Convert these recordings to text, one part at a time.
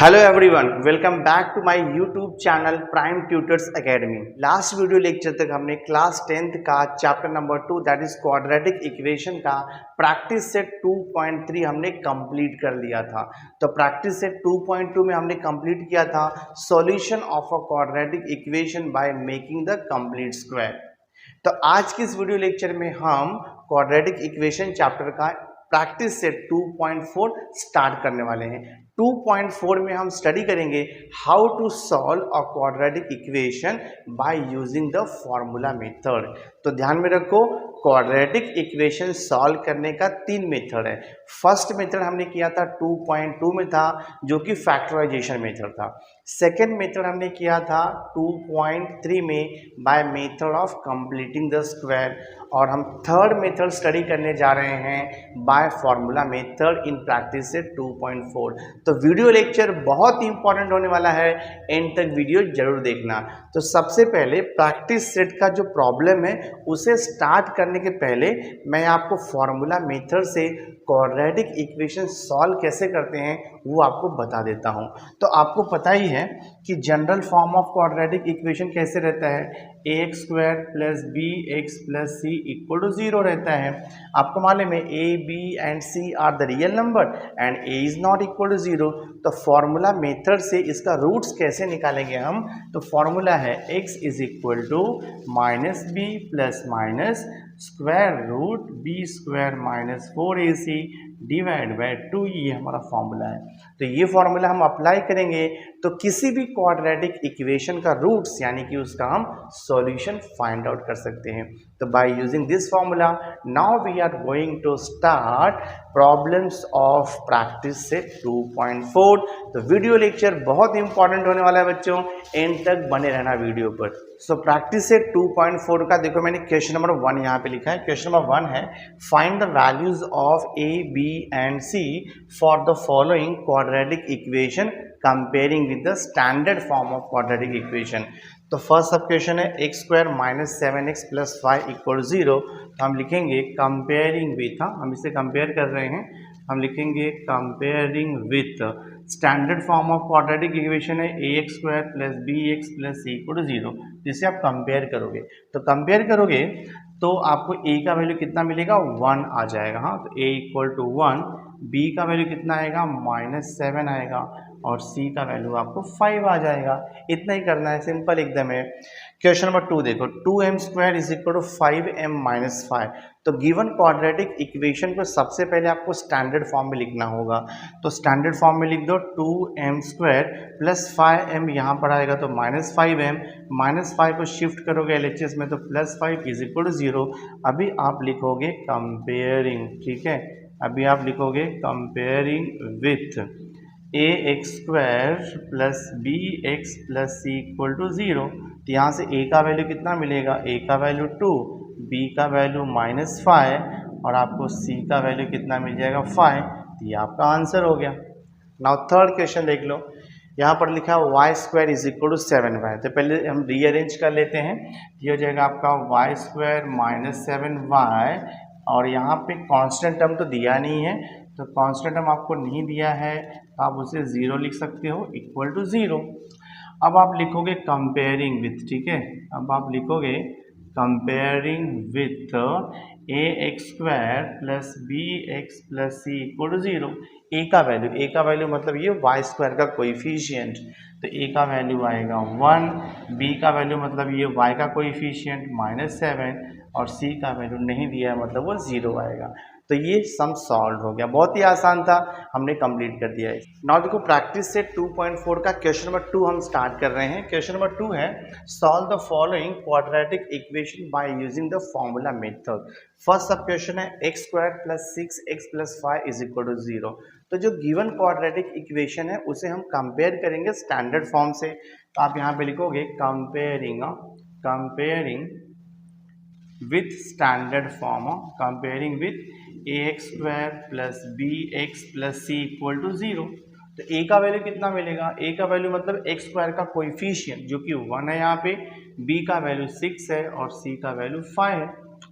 Hello everyone, welcome back to my YouTube channel Prime Tutors Academy. Last video lecture तक हमने class 10th का chapter number 2 that is quadratic equation का practice set 2.3 हमने complete कर लिया था। तो प्रैक्टिस सेट 2.2 में हमने कंप्लीट किया था solution of a quadratic equation by making the complete square. तो आज की इस वीडियो लेक्चर में हम क्वाड्रेटिक इक्वेशन चैप्टर का प्रैक्टिस सेट 2.4 स्टार्ट करने वाले हैं। 2.4 में हम स्टडी करेंगे how to solve a quadratic equation by using the formula method. तो ध्यान में रखो, क्वाड्रेटिक इक्वेशन सॉल्व करने का 3 मेथड है। फर्स्ट मेथड हमने किया था 2.2 में था, जो कि फैक्टराइजेशन मेथड था। सेकेंड मेथड हमने किया था 2.3 में by method of completing the square, और हम थर्ड मेथड स्टडी करने जा रहे हैं bye formula method in practice से 2.4। तो वीडियो लेक्चर बहुत ही इंपॉर्टेंट होने वाला है, एंड तक वीडियो जरूर देखना। तो सबसे पहले प्रैक्टिस सेट का जो प्रॉब्लम है उसे स्टार्ट करने के पहले मैं आपको फॉर्मूला मेथड से क्वाड्रेटिक इक्वेशन सॉल्व कैसे करते हैं वो आपको बता देता हूं। तो आपको पता ही है कि general form of quadratic equation कैसे रहता है, ax square plus b x plus c equal to 0 रहता है। आपको मालूम है a, b and c are the real number and a is not equal to 0। तो फॉर्मूला मेथड से इसका रूट्स कैसे निकालेंगे हम, तो फॉर्मूला है x is equal to minus B plus minus square root b square minus 4ac divide by 2, ये हमारा फॉर्मूला है। तो ये फॉर्मूला हम अप्लाई करेंगे तो किसी भी क्वाड्रेटिक इक्वेशन का रूट्स यानी कि उसका हम सॉल्यूशन फाइंड आउट कर सकते हैं। तो by using this formula now we are going to start problems of practice set 2.4। तो वीडियो लेक्चर बहुत इंपॉर्टेंट होने वाला है बच्चों, एंड तक बने रहना वीडियो पर। सो प्रैक्टिस सेट 2.4 का देखो, मैंने क्वेश्चन नंबर 1 यहाँ पे लिखा है। क्वेश्चन नंबर 1 है find the values of a, b and c for the following quadratic equation comparing with the standard form of quadratic equation. तो फर्स्ट सब क्वेश्चन है x square minus 7x plus 5 equal 0। तो हम लिखेंगे comparing with, हम इसे compare कर रहे हैं, हम लिखेंगे comparing with standard form of quadratic equation है ax square plus bx plus c equal to 0। जिसे आप कंपेयर करोगे, तो कंपेयर करोगे तो आपको a का वैल्यू कितना मिलेगा, 1 आ जाएगा। हाँ, तो a इक्वल टू 1, b का वैल्यू कितना आएगा, -7 आएगा, और c का वैल्यू आपको 5 आ जाएगा। इतना ही करना है, सिंपल एकदम है। क्वेश्चन नंबर 2 देखो, 2m square is equal to 5m minus 5। तो गिवन क्वाड्रेटिक इक्वेशन को सबसे पहले आपको स्टैंडर्ड फॉर्म में लिखना होगा। तो स्टैंडर्ड फॉर्म में लिख दो 2m स्क्वायर प्लस 5m, यहाँ पर आएगा तो -5m, -5 को शिफ्ट करोगे LHS में तो +5 इज इक्वल टू 0। अभी आप लिखोगे कंपेयरिंग, ठीक है, अभी आप लिखोगे comparing with ax square plus bx plus c equal to 0। तो यहाँ से a का वैल्यू कितना मिलेगा, a का वैल्यू 2, b का वैल्यू -5, और आपको c का वैल्यू कितना मिल जाएगा, 5। तो ये आपका आंसर हो गया। नाउ थर्ड क्वेश्चन देख लो, यहाँ पर लिखा है y square is equal to 7y। तो पहले हम रीअरेंज कर लेते हैं। ये हो जाएगा आपका वाई स्क्वायर माइनस 7y, और यहाँ पे कांस्टेंट टर्म तो दिया नहीं है, तो कांस्टेंट टर्म आपको नहीं दिया है, तो आप उसे 0 लिख सकते हो, इक्वल टू 0। अब आप लिखोगे कंपेयरिंग विथ, ठीक है, अब आप लिखोगे comparing with ax square plus bx plus c equal to 0। a का वैल्यू मतलब ये y स्क्वायर का कोएफिशिएंट, तो a का वैल्यू आएगा 1, b का वैल्यू मतलब ये y का कोएफिशिएंट -7, और c का वैल्यू नहीं दिया है मतलब वो 0 आएगा। तो ये सम सॉल्व हो गया, बहुत ही आसान था, हमने कंप्लीट कर दिया है। नाउ देखो प्रैक्टिस से 2.4 का क्वेश्चन नंबर 2 हम स्टार्ट कर रहे हैं। क्वेश्चन नंबर 2 है solve the following quadratic equation by using the formula method. First sub question है x square plus 6x plus 5 is equal to 0। तो जो गिवन क्वाड्रेटिक इक्वेशन है उसे हम कंपेयर करेंगे स्टैंडर्ड फॉर्म से। तो आप यहाँ पे लिखोगे comparing with standard form, comparing with ax square plus bx plus c equal to 0। तो a का वैल्यू कितना मिलेगा, a का वैल्यू मतलब x स्क्वायर का कोएफिशिएंट जो कि 1 है यहाँ पे, b का वैल्यू 6 है, और c का वैल्यू 5 है।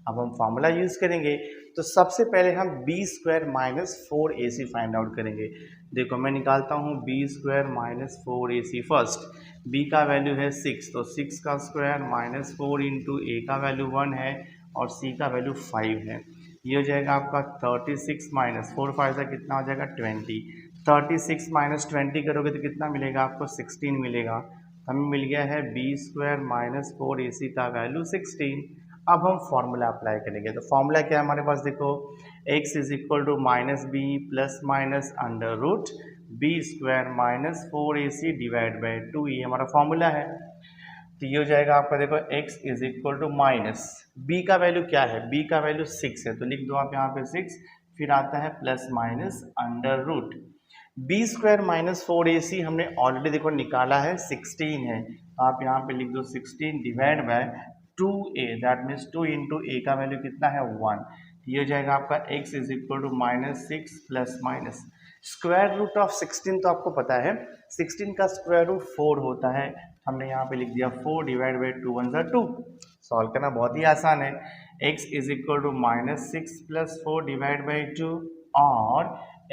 अब हम फॉर्मूला यूज़ करेंगे। तो सबसे पहले हम b square minus 4ac find out करेंगे। देखो मैं निकालता हूँ b square minus 4ac first. b का वैल्यू है 6, तो 6 का स्क्वायर माइनस 4 इंटू ए का वैल्यू 1 है और c का वैल्यू 5 है। ये हो जाएगा आपका 36 माइनस 4 5 का कितना हो जाएगा 20। 36 माइनस 20 करोगे तो कितना मिलेगा आपको 16 मिलेगा। हमें मिल गया है बी स्क्वायर माइनस 4ac का वैल्यू 16। अब हम फॉर्मूला अप्लाई करेंगे। तो फॉर्मूला क्या है हमारे पास, देखो x is equal to minus B plus minus under root b square minus 4ac divide by 2, ये हमारा फॉर्मूला है। तो ये हो जाएगा आपका, देखो x is equal to minus b का वैल्यू क्या है, b का वैल्यू 6 है, तो लिख दो आप यहाँ पे 6, फिर आता है plus minus under root b square minus 4ac हमने ऑलरेडी देखो निकाला है 16 है, आप यहाँ पे लिख दो 16 divide by 2a, that means 2 into ए का वैल्यू कितना है 1। ये हो जाएगा आपका x is equal to minus 6 plus minus square root of 16, तो आपको पता है 16 का स्क्वायर रूट 4 होता है, हमने यहाँ पे लिख दिया 4 डिवाइड बाई 2 1 ज़ा 2। सॉल्व करना बहुत ही आसान है। x is equal to minus 6 plus 4 divide by 2 और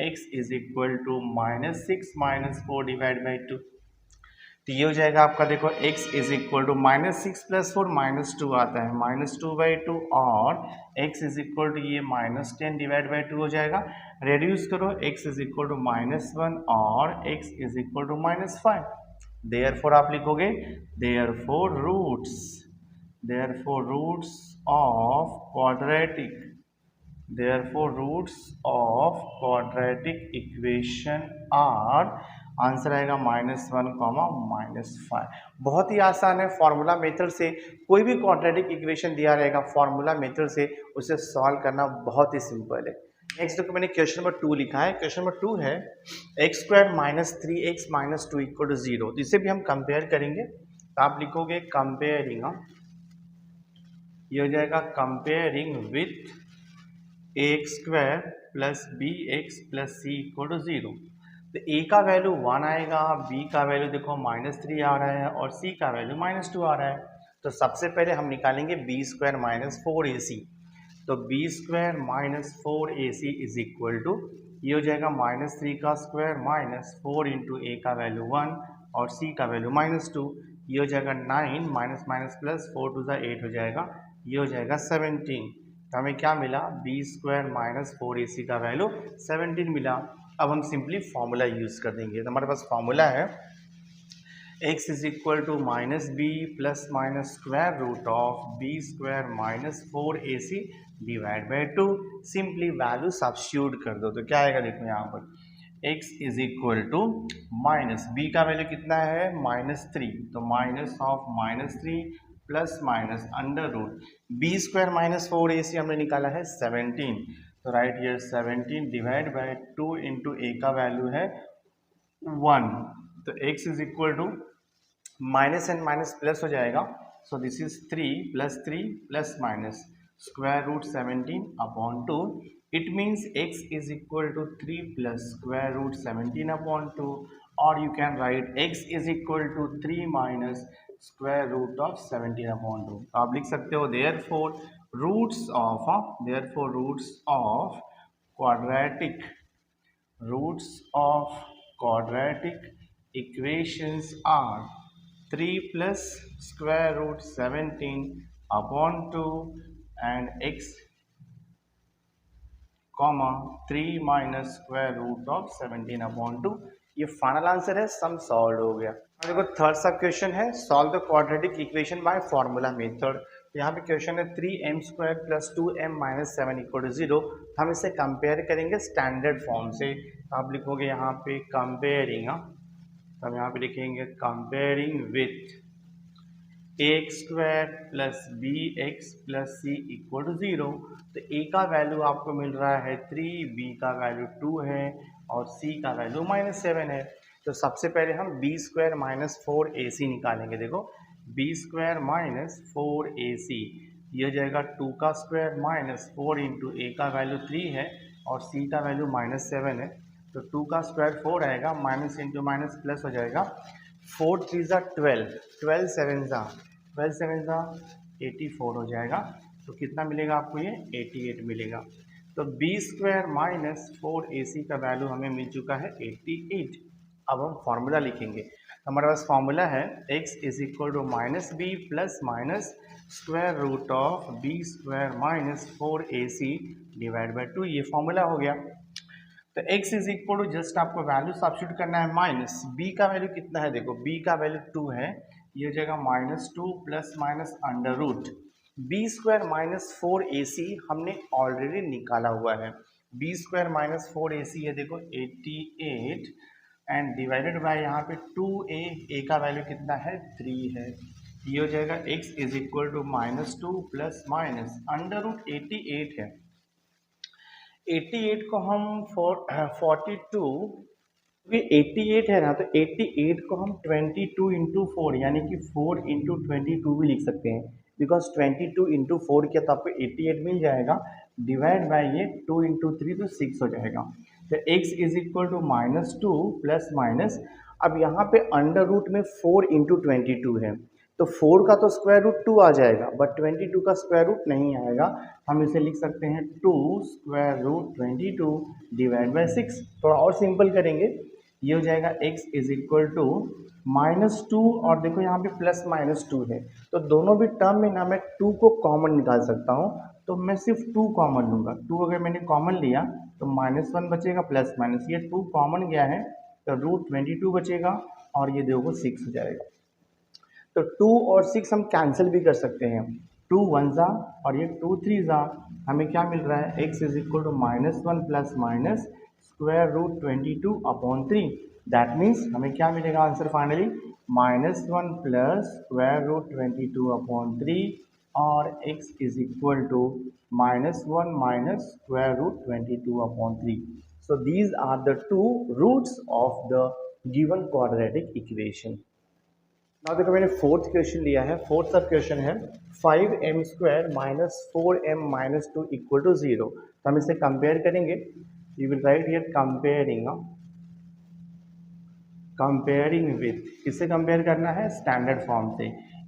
x is equal to minus 6 minus 4 divide by 2। तो ये हो जाएगा आपका, देखो x is equal to minus 6 plus 4 minus 2 आता है, माइनस 2 बाई 2 और x इज इक्वल टू ये माइनस 10 डिवाइड बाई 2 हो जाएगा। रेड्यूस करो, x is equal to minus 1 और x is equal to minus 5। Therefore आप लिखोगे therefore roots of quadratic equation are, answer आएगा -1, -5। बहुत ही आसान है, फॉर्मूला मेथड से कोई भी क्वाड्रेटिक इक्वेशन दिया रहेगा फॉर्मूला मेथड से उसे सॉल्व करना बहुत ही सिंपल है। नेक्स्ट देखो मैंने क्वेश्चन नंबर 2 लिखा है। क्वेश्चन नंबर 2 है x square minus 3x minus 2 equal to 0। तो इसे भी हम कंपेयर करेंगे, तो आप लिखोगे कंपेयरिंग, ये हो जाएगा comparing with ax square plus bx plus c equal to 0। तो a का वैल्यू 1 आएगा, b का वैल्यू देखो -3 आ रहा है और c का वैल्यू -2 आ रहा है। तो सबसे पहले हम निकालेंगे b स्क्वायर माइनस 4ac। तो b square minus 4ac is equal to, ये हो जाएगा -3 का स्क्वायर माइनस 4 इंटू ए का वैल्यू 1 और c का वैल्यू -2, ये हो जाएगा 9 माइनस माइनस प्लस 4 2 8 हो जाएगा, ये हो जाएगा 17। तो हमें क्या मिला, बी स्क्वायर माइनस 4ac का वैल्यू 17 मिला। अब हम सिंपली फॉर्मूला यूज़ कर देंगे। तो हमारे पास फॉर्मूला है x is equal to minus B plus minus square root of B square minus 4ac divide by 2। Simply value substitute कर दो, तो क्या आएगा देखो यहाँ पर x is equal to minus b का वैल्यू कितना है -3, तो minus of -3 plus minus under root b square minus 4ac हमने निकाला है 17, तो right here 17 divide by 2 into ए का वैल्यू है 1। तो x is equal to minus and minus plus हो जाएगा, so this is 3 plus minus square root 17 upon 2। It means x is equal to 3 plus square root 17 upon 2, और you can write x is equal to 3 minus square root of 17 upon 2। आप लिख सकते हो therefore roots of quadratic equations are 3 plus square root 17 upon 2 and x 3 minus square root of 17 upon 2। ये final answer है, सम solve हो गया। देखो third sub question है solve the quadratic equation by formula method. यहाँ पे क्वेश्चन है 3m square plus 2m minus 7 equal to 0। हम इसे कंपेयर करेंगे स्टैंडर्ड फॉर्म से। आप लिखोगे यहाँ पे कंपेयरिंग, तो हम यहाँ पे लिखेंगे comparing with ax square plus bx plus c equal to 0। तो a का वैल्यू आपको मिल रहा है 3, b का वैल्यू 2 है और c का वैल्यू -7 है। तो सबसे पहले हम b स्क्वायर माइनस 4ac निकालेंगे। देखो b स्क्वायर माइनस 4ac, ये हो जाएगा 2 का स्क्वायर माइनस 4 इंटू ए का वैल्यू 3 है और c का वैल्यू -7 है, तो 2 का स्क्वायर 4 आएगा, माइनस इंटू माइनस प्लस हो जाएगा, 4 3 ज़ा 12, 12 7 ज़ा 84 हो जाएगा। तो कितना मिलेगा आपको ये 88 मिलेगा। तो बी स्क्वायर माइनस 4ac का वैल्यू हमें मिल चुका है 88। अब हम फॉर्मूला लिखेंगे। हमारे पास फॉर्मूला है x is equal to minus B plus minus square root of B square minus 4ac divide by 2। ये फॉर्मूला हो गया। तो x is equal to just आपको वैल्यू सब्स्टिट्यूट करना है माइनस b का वैल्यू कितना है, देखो b का वैल्यू 2 है, ये हो जाएगा -2 plus minus under root b square minus 4ac हमने ऑलरेडी निकाला हुआ है। बी स्क्वायर माइनस 4ac है देखो 88 एंड डिवाइडेड बाय यहाँ पे 2a का वैल्यू कितना है 3 है। ये हो जाएगा x is equal to -2 plus minus under root 88 है। 88 को हम 42, ये 88 है ना, तो 88 को हम 22 इंटू 4 यानी कि 4 इंटू 22 भी लिख सकते हैं, बिकॉज 22 इंटू 4 किया तो आपको 88 मिल जाएगा, डिवाइड बाय ये 2 इंटू 3 तो 6 हो जाएगा। तो x is equal to -2 plus minus, अब यहाँ पे अंडर रूट में 4 इंटू 22 है, तो 4 का तो स्क्वायर रूट 2 आ जाएगा, बट 22 का स्क्वायर रूट नहीं आएगा। हम इसे लिख सकते हैं 2 स्क्वायर रूट 22 डिवाइड बाई 6। थोड़ा और सिंपल करेंगे, ये हो जाएगा x इज इक्वल टू -2 और देखो यहाँ पे प्लस -2 है, तो दोनों भी टर्म में ना मैं 2 को कॉमन निकाल सकता हूँ, तो मैं सिर्फ 2 कॉमन लूँगा। 2 अगर मैंने कॉमन लिया तो -1 बचेगा प्लस माइनस, ये 2 कॉमन गया है तो रूट 22 बचेगा और ये देखो 6 हो जाएगा। तो 2 और 6 हम कैंसिल भी कर सकते हैं, 2 1 जा और ये 2 3 जा, हमें क्या मिल रहा है x is equal to -1 plus minus square root 22 upon 3। That means हमें क्या मिलेगा answer finally -1 plus square root 22 upon 3 और x is equal to -1 minus square root 22 upon 3। So these are the two roots of the given quadratic equation. now देखो मैंने fourth question लिया है। Fourth सब question है 5m square minus 4m minus 2 equal to 0। तो हम इसे compare करेंगे। You will write here comparing with, किससे कंपेयर करना है, स्टैंडर्ड फॉर्म से,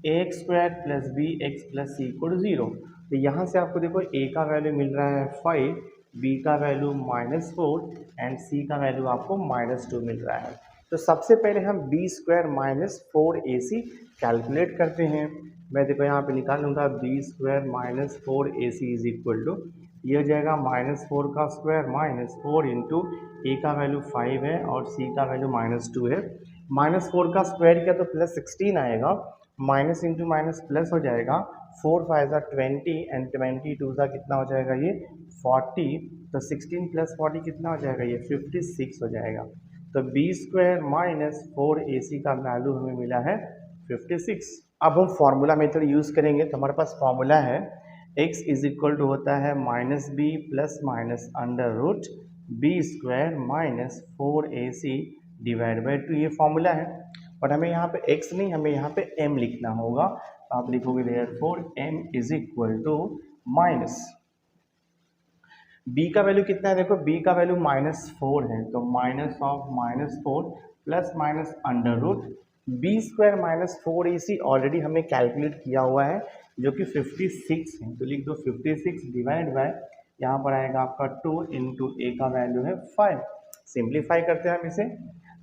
ax square plus b x plus c equal to 0। तो यहाँ से आपको देखो a का वैल्यू मिल रहा है 5, b का वैल्यू -4 एंड c का वैल्यू आपको -2 मिल रहा है। तो सबसे पहले हम b square minus 4ac calculate करते हैं। मैं देखो यहाँ पे निकाल लूँगा b square minus 4ac is equal to, ये हो जाएगा -4 का स्क्वायर माइनस 4 इंटू ए का वैल्यू 5 है और सी का वैल्यू -2 है। -4 का स्क्वायर किया तो प्लस 16 आएगा, माइनस इंटू माइनस प्लस हो जाएगा, 4 5 20 एंड 22 का कितना हो जाएगा ये 40। तो 16 प्लस 40 कितना हो जाएगा ये 56 हो जाएगा। तो बी स्क्वायर माइनस 4ac का वैल्यू हमें मिला है 56। अब हम फॉर्मूला मेथड यूज़ करेंगे। तो हमारे पास फॉर्मूला है x इज इक्वल टू होता है -b plus minus under root b square minus 4ac divide by 2। ये फॉर्मूला है, बट हमें यहाँ पे x नहीं, हमें यहाँ पे m लिखना होगा। तो आप लिखोगे therefore m is equal to minus, b का वैल्यू कितना है, देखो b का वैल्यू -4 है, तो minus of -4 plus minus under root b square minus 4ac already हमने कैलकुलेट किया हुआ है जो कि 56 है, तो लिख दो 56 डिवाइड बाय, यहाँ पर आएगा आपका 2 इंटू ए का वैल्यू है 5। सिंप्लीफाई करते हैं हम इसे,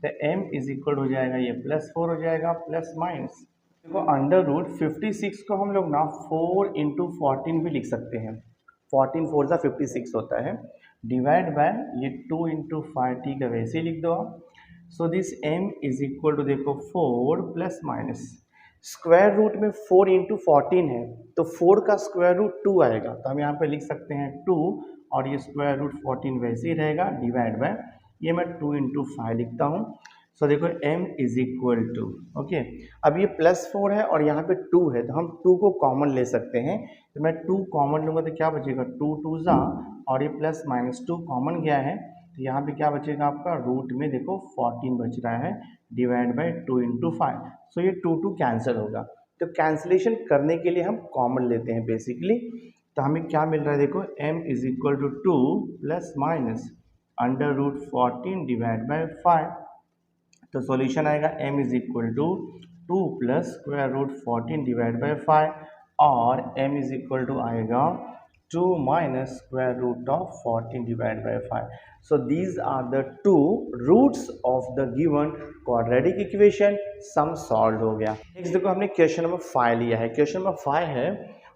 तो m इज इक्वल हो जाएगा ये +4 हो जाएगा प्लस माइनस, देखो अंडर रूट 56 को हम लोग ना 4 इंटू 14 भी लिख सकते हैं, 14 4 सा 56 होता है, डिवाइड बाय ये 2 इंटू 5t का वैसे लिख दो आप। So this m is equal to देखो 4 प्लस माइनस स्क्वायर रूट में 4 इंटू 14 है, तो 4 का स्क्वायर रूट 2 आएगा, तो हम यहाँ पे लिख सकते हैं 2 और ये स्क्वायर रूट 14 वैसे ही रहेगा, डिवाइड बाय ये मैं 2 इंटू 5 लिखता हूँ। सो देखो m is equal to, okay, अब ये +4 है और यहाँ पे 2 है, तो हम 2 को कॉमन ले सकते हैं। तो मैं 2 कॉमन लूँगा तो क्या बचेगा 2 2 जा और ये प्लस माइनस 2 कॉमन गया है, तो यहाँ पे क्या बचेगा आपका रूट में देखो 14 बच रहा है, डिवाइड बाई 2 इंटू 5। सो ये 2 2 कैंसिल होगा, तो कैंसिलेशन करने के लिए हम कॉमन लेते हैं बेसिकली। तो हमें क्या मिल रहा है देखो m is equal to 2 plus minus under root 14 divide by 5। तो सॉल्यूशन आएगा m is equal to 2 plus square root 14 divide by 5। और m इज इक्वल टू आएगा 2 minus square root of 14 divide by 5. So these are the two roots of the given quadratic equation. Sum solve हो गया. Next देखो हमने question number 5 लिया है. Question number 5 है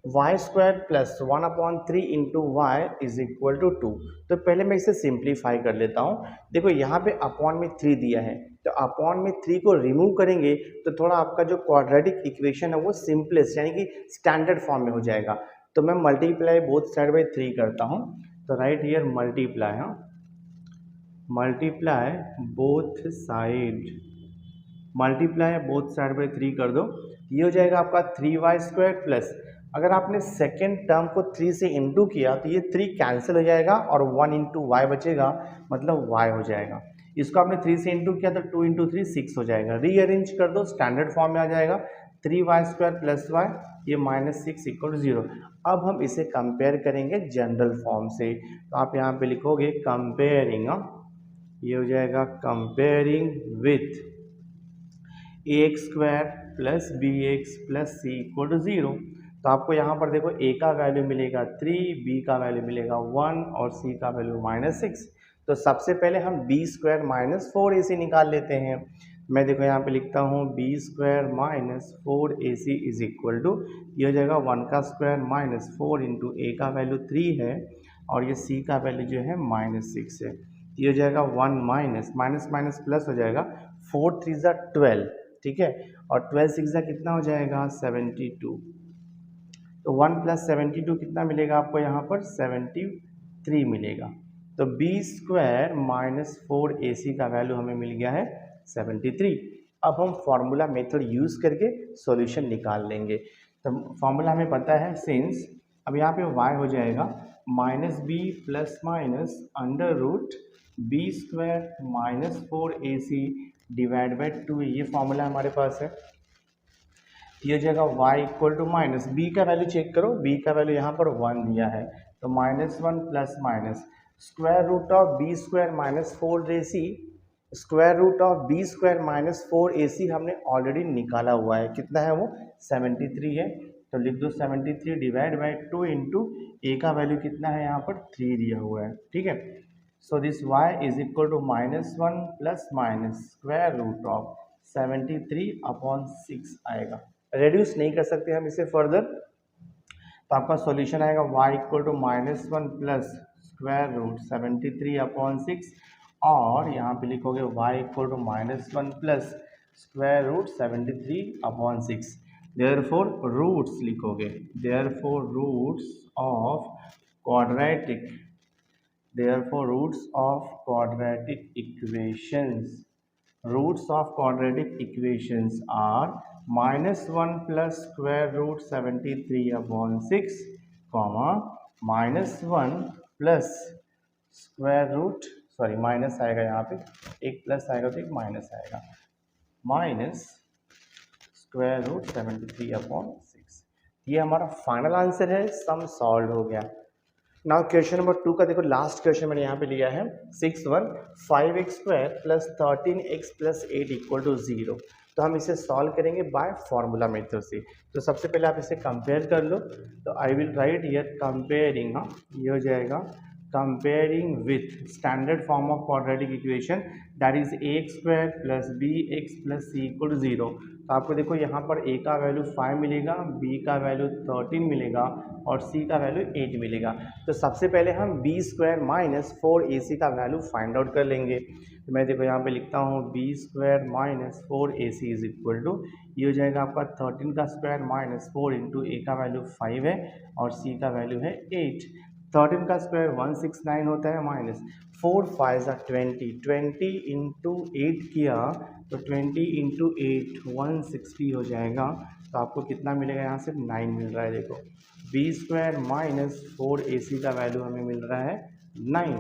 y square plus 1/3 into y is equal to 2. तो पहले मैं इसे सिंप्लीफाई कर लेता हूँ. देखो यहाँ पे अपॉन में 3 दिया है, तो अपॉन में 3 को रिमूव करेंगे तो थोड़ा आपका जो क्वाड्रेटिक इक्वेशन है वो सिंपलेस्ट यानी कि स्टैंडर्ड फॉर्म में हो जाएगा. तो मैं मल्टीप्लाई बोथ साइड बाई 3 करता हूँ. तो राइट हियर मल्टीप्लाई, हाँ multiply both side, multiply both side by 3 कर दो. ये हो जाएगा आपका 3y स्क्वायर प्लस, अगर आपने सेकेंड टर्म को 3 से इंटू किया तो ये 3 कैंसिल हो जाएगा और 1 इंटू वाई बचेगा, मतलब y हो जाएगा. इसको आपने 3 से इंटू किया तो 2 इंटू 3 6 हो जाएगा. रीअरेंज कर दो, स्टैंडर्ड फॉर्म में आ जाएगा 3y स्क्वायर प्लस वाई, ये -6 इक्वल 0. अब हम इसे कंपेयर करेंगे जनरल फॉर्म से. तो आप यहाँ पे लिखोगे कंपेयरिंग, ये हो जाएगा comparing with ax square plus bx plus c equal to 0. तो आपको यहाँ पर देखो a का वैल्यू मिलेगा 3, b का वैल्यू मिलेगा 1 और c का वैल्यू -6. तो सबसे पहले हम b स्क्वायर माइनस 4ac निकाल लेते हैं. मैं देखो यहाँ पे लिखता हूँ b square minus 4ac is equal to, ये हो जाएगा 1 का स्क्वायर माइनस 4 इंटू a का वैल्यू 3 है और ये c का वैल्यू जो है -6 है. ये हो जाएगा 1 माइनस माइनस माइनस प्लस हो जाएगा, 4 3 ज़ा 12, ठीक है, और 12 6 ज़ा कितना हो जाएगा 72. तो 1 प्लस 72 कितना मिलेगा आपको यहाँ पर 73 मिलेगा. तो b स्क्वायर माइनस 4ac का वैल्यू हमें मिल गया है 73. अब हम फार्मूला मेथड यूज़ करके सॉल्यूशन निकाल लेंगे. तो फार्मूला हमें पता है सिंस, अब यहाँ पे y हो जाएगा -b plus minus under root b square minus 4ac divide by 2. ये फार्मूला हमारे पास है. ये हो जाएगा y equal to minus, b का वैल्यू चेक करो, b का वैल्यू यहाँ पर 1 दिया है, तो -1 plus minus square root of b square minus 4ac, square root of b square minus 4ac हमने ऑलरेडी निकाला हुआ है. कितना है वो 73 है. तो लिख दो 73 डिवाइड बाई 2 इंटू a का वैल्यू कितना है यहाँ पर 3 दिया हुआ है, ठीक है. So this y is equal to -1 plus minus square root of 73/6 आएगा. रेड्यूस नहीं कर सकते हम इसे फर्दर, तो आपका सॉल्यूशन आएगा y equal to -1 plus square root 73/6 और यहाँ पे लिखोगे y equal to -1 plus square root 73/6. Therefore roots लिखोगे, therefore roots of quadratic, therefore roots of quadratic equations, roots of quadratic equations are -1 plus square root 73/6 comma -1 plus square root, sorry minus आएगा यहाँ पे, एक plus आएगा तो एक minus आएगा, minus square root 73/6. ये हमारा फाइनल आंसर है. सम सॉल्व हो गया. नाउ क्वेश्चन नंबर 2 का देखो, लास्ट क्वेश्चन मैंने यहाँ पे लिया है 6(1) 5x square plus 13x plus 8 equal to 0. तो हम इसे सॉल्व करेंगे बाय फार्मूला मेथड से. तो सबसे पहले आप इसे कंपेयर कर लो. तो I will write here comparing, हाँ ये हो जाएगा comparing with standard form of quadratic equation that is ax square plus bx plus c equal to 0. तो आपको देखो यहाँ पर a का वैल्यू 5 मिलेगा, b का वैल्यू 13 मिलेगा और c का वैल्यू 8 मिलेगा. तो सबसे पहले हम b स्क्वायर माइनस 4ac का वैल्यू फाइंड आउट कर लेंगे. तो मैं देखो यहाँ पे लिखता हूँ b square minus 4ac is equal to, ये हो जाएगा आपका 13 का स्क्वायर माइनस 4 इंटू a का वैल्यू 5 है और c का वैल्यू है 8. 13 का स्क्वायर 169 होता है माइनस 4 5 20 इंटू 8 किया तो 20 इंटू 8 160 हो जाएगा. तो आपको कितना मिलेगा यहाँ से 9 मिल रहा है. देखो b स्क्वायर माइनस 4ac का वैल्यू हमें मिल रहा है 9.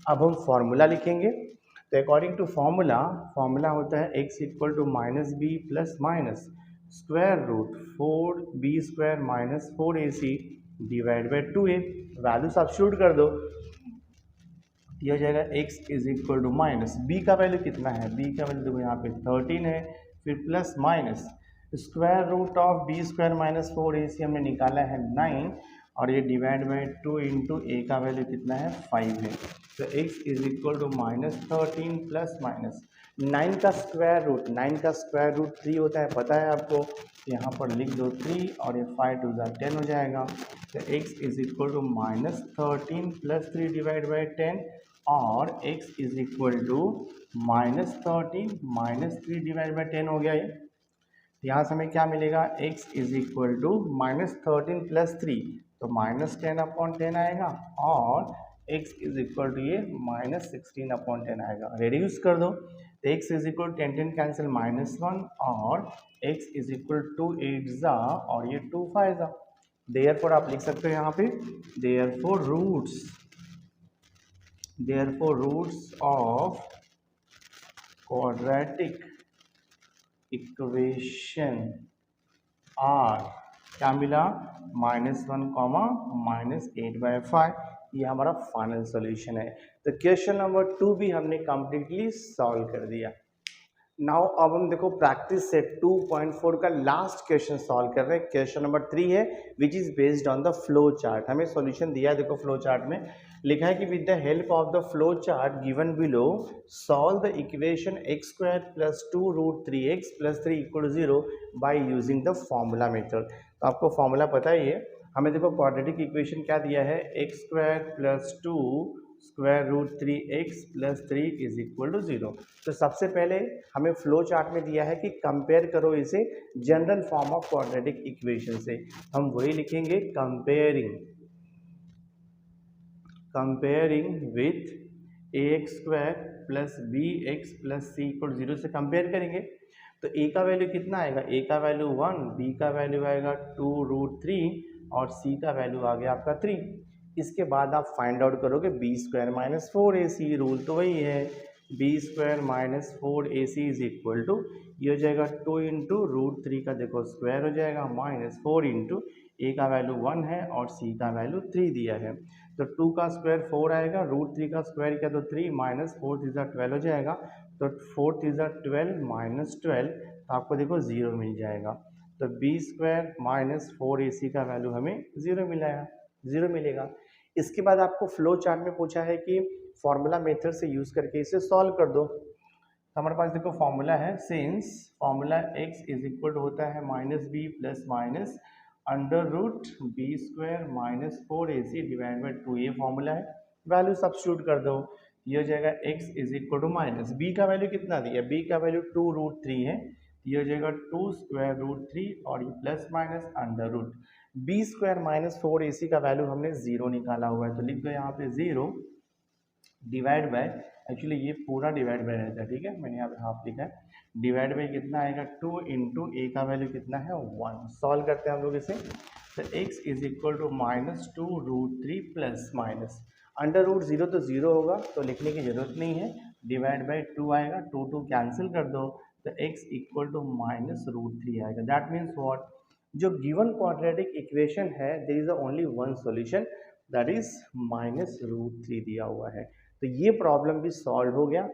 अब हम फॉर्मूला लिखेंगे. तो अकॉर्डिंग टू फॉर्मूला होता है x equal to minus B plus minus square root 4b square minus 4ac divide by 2a. Value substitute कर दो, ये हो जाएगा x is equal to minus b का वैल्यू कितना है, b का वैल्यू देखो यहाँ पे 13 है, फिर plus minus square root of B square minus 4ac हमने निकाला है 9 और ये डिवाइड बाई 2 इंटू ए का वैल्यू कितना है 5 है। तो x is equal to -13 plus minus 9 का स्क्वायर रूट 3 होता है, पता है आपको। यहाँ पर लिख दो 3 और ये 5 2 10 हो जाएगा। तो x is equal to -13 plus 3 divide by 10 और x is equal to -13 -3 divide by 10 हो गया ये। यहाँ से हमें क्या मिलेगा, x is equal to -13 plus 3 तो -10/10 आएगा और x इज इक्वल टू ये -16/10 आएगा। रिड्यूस कर दो तो x इज इक्वल 10 कैंसिल -1 और x इज इक्वल 2 8 ज़ा और ये 2 5 ज़ा। देयरफॉर आप लिख सकते हो यहाँ पे therefore roots of quadratic equation are क्या मिला -1, -8/5। ये हमारा फाइनल सॉल्यूशन है। तो क्वेश्चन नंबर 2 भी हमने कंप्लीटली सॉल्व कर दिया। नाउ अब हम देखो प्रैक्टिस सेट 2.4 का लास्ट क्वेश्चन सॉल्व कर रहे हैं। क्वेश्चन नंबर 3 है which is based on the flow chart. हमें सॉल्यूशन दिया है, देखो फ्लो चार्ट में लिखा है कि with the help of the flow chart given below solve the equation x² + 2√3x + 3 = 0 bye using the formula method. तो आपको फॉर्मूला पता ही है। हमें देखो क्वाड्रेटिक इक्वेशन क्या दिया है, x² + 2 √3x + 3 = 0। तो सबसे पहले हमें फ्लो चार्ट में दिया है कि कंपेयर करो इसे general form of quadratic equation से। हम वही लिखेंगे comparing with ax² + bx + c = 0 से कंपेयर करेंगे। तो a का वैल्यू कितना आएगा, a का वैल्यू 1, b का वैल्यू आएगा 2√3 और c का वैल्यू आ गया आपका 3। इसके बाद आप फाइंड आउट करोगे b² - 4ac, रूल तो वही है b² - 4ac is equal to ये हो जाएगा 2 इंटू √3 का देखो स्क्वायर हो जाएगा -4 इंटू a का वैल्यू 1 है और c का वैल्यू 3 दिया है। तो 2 का स्क्वायर 4 आएगा, √3 का स्क्वायर किया तो 3 -4 3 12 हो जाएगा। तो 4 3 12 -12 तो आपको देखो 0 मिल जाएगा। तो b² - 4ac का वैल्यू हमें 0 मिलेगा। इसके बाद आपको फ्लो चार्ट में पूछा है कि फॉर्मूला मेथड से यूज करके इसे सॉल्व कर दो। तो हमारे पास देखो फॉर्मूला है, since formula x is equal होता है -b + √b² - 4ac divide by 2, ये फॉर्मूला है। वैल्यू सब्स्टिट्यूट कर दो, ये हो जाएगा x is equal to minus b का वैल्यू कितना दिया, b का वैल्यू 2√3 है, ये हो जाएगा 2√3 और ये प्लस माइनस √ b² - 4ac का वैल्यू हमने 0 निकाला हुआ है। तो लिख दो यहाँ पे 0 डिवाइड बाय, एक्चुअली ये पूरा डिवाइड बाय रहता है, ठीक है, मैंने यहाँ पे हाफ लिखा है। डिवाइड बाय कितना आएगा 2 इंटू ए का वैल्यू कितना है 1। सॉल्व करते हैं हम लोग इसे। तो x is equal to -2√3 plus minus √0 तो 0 होगा तो लिखने की जरूरत नहीं है, डिवाइड बाय 2 आएगा, 2 कैंसिल कर दो तो x इक्वल टू -√3 आएगा। दैट मीन्स व्हाट, जो गिवन क्वाड्रेटिक इक्वेशन है there is only one solution, that is -√3 दिया हुआ है। तो ये प्रॉब्लम भी सॉल्व हो गया।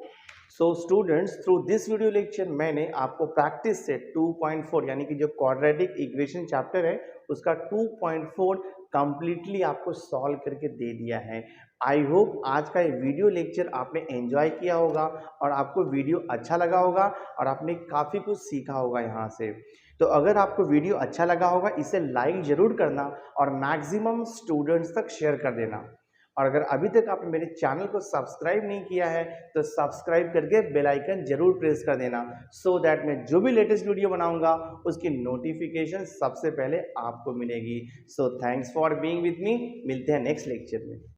So students, through this video lecture मैंने आपको प्रैक्टिस सेट 2.4 यानी कि जो क्वाड्रेटिक इक्वेशन चैप्टर है उसका 2.4 कंप्लीटली आपको सॉल्व करके दे दिया है। आई होप आज का ये वीडियो लेक्चर आपने एंजॉय किया होगा और आपको वीडियो अच्छा लगा होगा और आपने काफ़ी कुछ सीखा होगा यहाँ से। तो अगर आपको वीडियो अच्छा लगा होगा इसे लाइक ज़रूर करना और मैक्सिमम स्टूडेंट्स तक शेयर कर देना। और अगर अभी तक आपने मेरे चैनल को सब्सक्राइब नहीं किया है तो सब्सक्राइब करके बेल आइकन जरूर प्रेस कर देना, सो दैट मैं जो भी लेटेस्ट वीडियो बनाऊंगा उसकी नोटिफिकेशन सबसे पहले आपको मिलेगी। So thanks for being with me, मिलते हैं नेक्स्ट लेक्चर में।